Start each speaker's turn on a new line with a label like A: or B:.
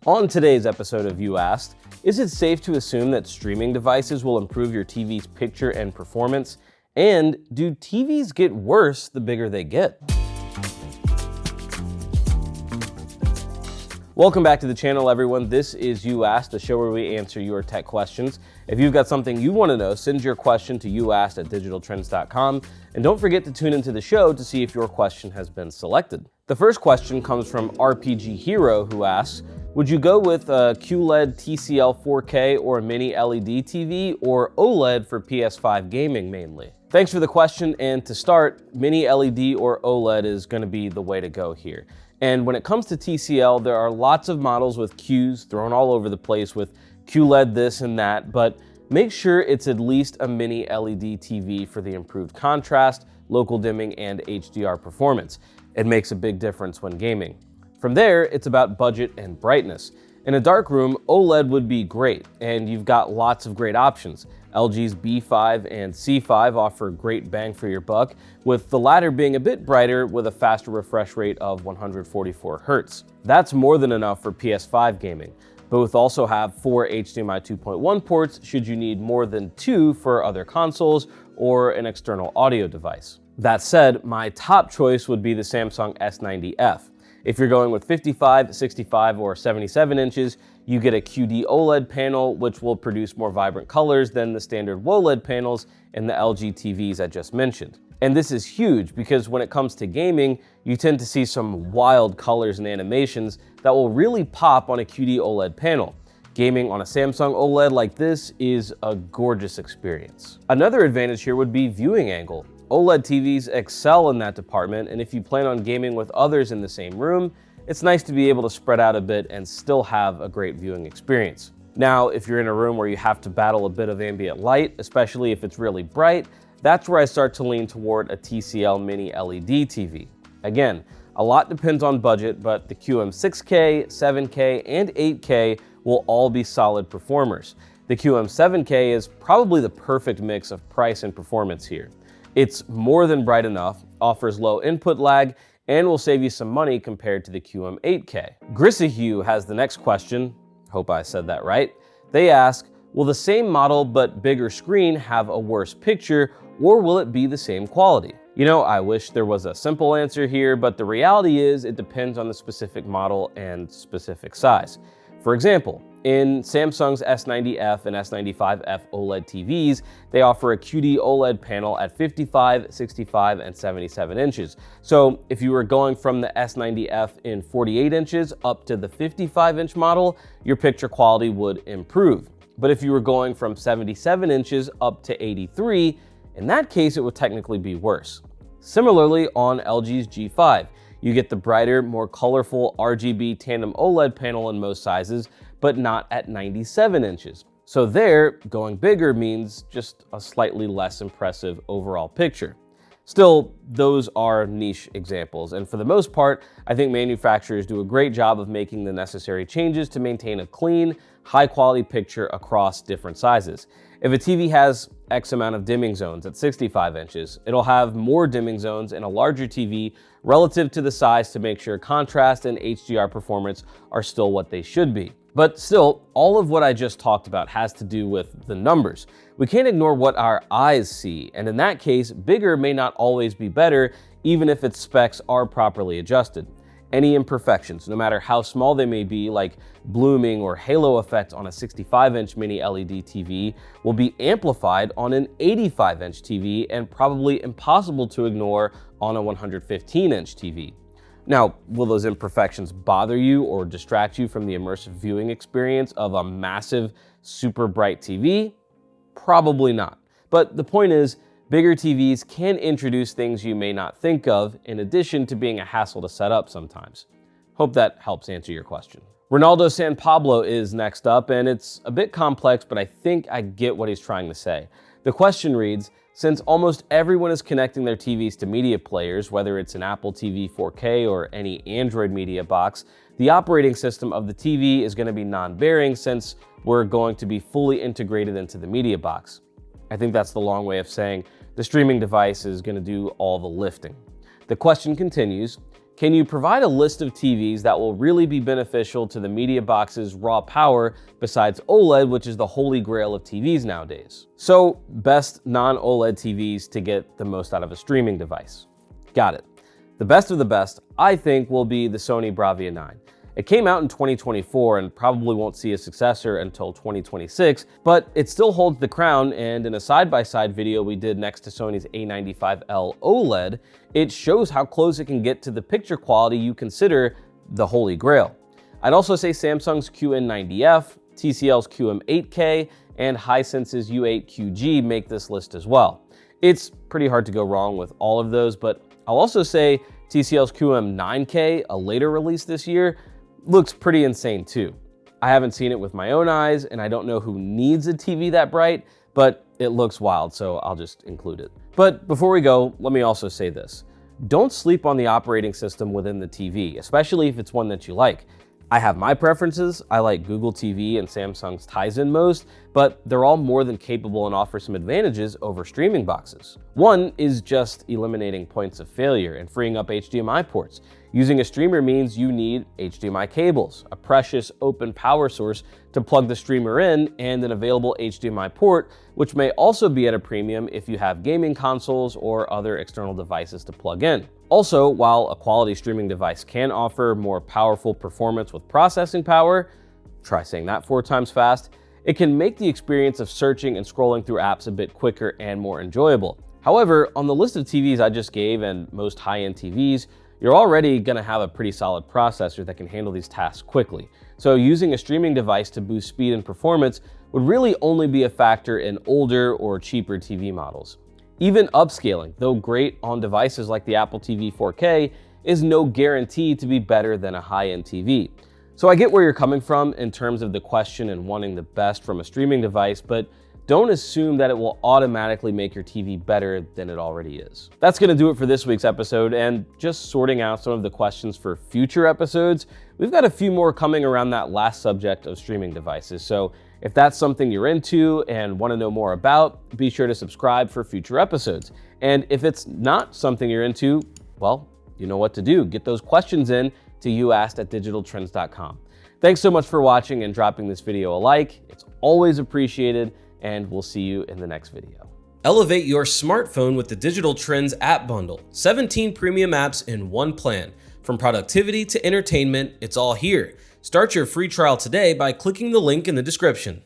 A: On today's episode of You Asked, is it safe to assume that streaming devices will improve your TV's picture and performance? And do TVs get worse the bigger they get? Welcome back to the channel, everyone. This is You Asked, the show where we answer your tech questions. If you've got something you want to know, send your question to youasked@digitaltrends.com. And don't forget to tune into the show to see if your question has been selected. The first question comes from RPG Hero, who asks, would you go with a QLED TCL 4K or a mini LED TV, or OLED for PS5 gaming mainly? Thanks for the question, and to start, mini LED or OLED is going to be the way to go here. And when it comes to TCL, there are lots of models with Qs thrown all over the place with QLED this and that, but make sure it's at least a mini LED TV for the improved contrast, local dimming, and HDR performance. It makes a big difference when gaming. From there, it's about budget and brightness. In a dark room, OLED would be great, and you've got lots of great options. LG's B5 and C5 offer great bang for your buck, with the latter being a bit brighter with a faster refresh rate of 144 Hz. That's more than enough for PS5 gaming. Both also have 4 HDMI 2.1 ports should you need more than 2 for other consoles or an external audio device. That said, my top choice would be the Samsung S90F. If you're going with 55, 65, or 77 inches, you get a QD OLED panel, which will produce more vibrant colors than the standard WOLED panels in the LG TVs I just mentioned. And this is huge because when it comes to gaming, you tend to see some wild colors and animations that will really pop on a QD OLED panel. Gaming on a Samsung OLED like this is a gorgeous experience. Another advantage here would be viewing angle. OLED TVs excel in that department, and if you plan on gaming with others in the same room, it's nice to be able to spread out a bit and still have a great viewing experience. Now, if you're in a room where you have to battle a bit of ambient light, especially if it's really bright, that's where I start to lean toward a TCL mini LED TV. Again, a lot depends on budget, but the QM6K, 7K, and 8K will all be solid performers. The QM7K is probably the perfect mix of price and performance here. It's more than bright enough, offers low input lag, and will save you some money compared to the QM8K. Grissahue has the next question. Hope I said that right. They ask, will the same model but bigger screen have a worse picture, or will it be the same quality? You know, I wish there was a simple answer here, but the reality is it depends on the specific model and specific size. For example, in Samsung's S90F and S95F OLED TVs, they offer a QD OLED panel at 55, 65, and 77 inches. So if you were going from the S90F in 48 inches up to the 55-inch model, your picture quality would improve. But if you were going from 77 inches up to 83, in that case, it would technically be worse. Similarly, on LG's G5, you get the brighter, more colorful RGB tandem OLED panel in most sizes, but not at 97 inches. So there, going bigger means just a slightly less impressive overall picture. Still, those are niche examples, and for the most part, I think manufacturers do a great job of making the necessary changes to maintain a clean, high-quality picture across different sizes. If a TV has X amount of dimming zones at 65 inches, it'll have more dimming zones in a larger TV relative to the size to make sure contrast and HDR performance are still what they should be. But still, all of what I just talked about has to do with the numbers. We can't ignore what our eyes see, and in that case, bigger may not always be better, even if its specs are properly adjusted. Any imperfections, no matter how small they may be, like blooming or halo effect on a 65-inch mini LED TV, will be amplified on an 85-inch TV and probably impossible to ignore on a 115-inch TV. Now, will those imperfections bother you or distract you from the immersive viewing experience of a massive, super bright TV? Probably not. But the point is, bigger TVs can introduce things you may not think of, in addition to being a hassle to set up sometimes. Hope that helps answer your question. Ronaldo San Pablo is next up, and it's a bit complex, but I think I get what he's trying to say. The question reads, since almost everyone is connecting their TVs to media players, whether it's an Apple TV 4K or any Android media box, the operating system of the TV is going to be non-bearing since we're going to be fully integrated into the media box. I think that's the long way of saying the streaming device is going to do all the lifting. The question continues, Can you provide a list of TVs that will really be beneficial to the media box's raw power besides OLED, which is the holy grail of TVs nowadays? So, best non-OLED TVs to get the most out of a streaming device. Got it. The best of the best, I think, will be the Sony Bravia 9. It came out in 2024 and probably won't see a successor until 2026, but it still holds the crown, and in a side-by-side video we did next to Sony's A95L OLED, it shows how close it can get to the picture quality you consider the holy grail. I'd also say Samsung's QN90F, TCL's QM8K, and Hisense's U8QG make this list as well. It's pretty hard to go wrong with all of those, but I'll also say TCL's QM9K, a later release this year, looks pretty insane too. I haven't seen it with my own eyes, and I don't know who needs a TV that bright, but it looks wild, so I'll just include it. But before we go, let me also say this. Don't sleep on the operating system within the TV, especially if it's one that you like. I have my preferences. I like Google TV and Samsung's Tizen most, but they're all more than capable and offer some advantages over streaming boxes. One is just eliminating points of failure and freeing up HDMI ports. Using a streamer means you need HDMI cables, a precious open power source to plug the streamer in, and an available HDMI port, which may also be at a premium if you have gaming consoles or other external devices to plug in. Also, while a quality streaming device can offer more powerful performance with processing power, try saying that 4 times fast, it can make the experience of searching and scrolling through apps a bit quicker and more enjoyable. However, on the list of TVs I just gave and most high-end TVs, you're already going to have a pretty solid processor that can handle these tasks quickly. So using a streaming device to boost speed and performance would really only be a factor in older or cheaper TV models. Even upscaling, though great on devices like the Apple TV 4K, is no guarantee to be better than a high-end TV. So I get where you're coming from in terms of the question and wanting the best from a streaming device, but don't assume that it will automatically make your TV better than it already is. That's gonna do it for this week's episode, and just sorting out some of the questions for future episodes, we've got a few more coming around that last subject of streaming devices. So if that's something you're into and wanna know more about, be sure to subscribe for future episodes. And if it's not something you're into, well, you know what to do. Get those questions in to youasked@digitaltrends.com. Thanks so much for watching and dropping this video a like. It's always appreciated, and we'll see you in the next video. Elevate your smartphone with the Digital Trends app bundle. 17 premium apps in one plan. From productivity to entertainment, it's all here. Start your free trial today by clicking the link in the description.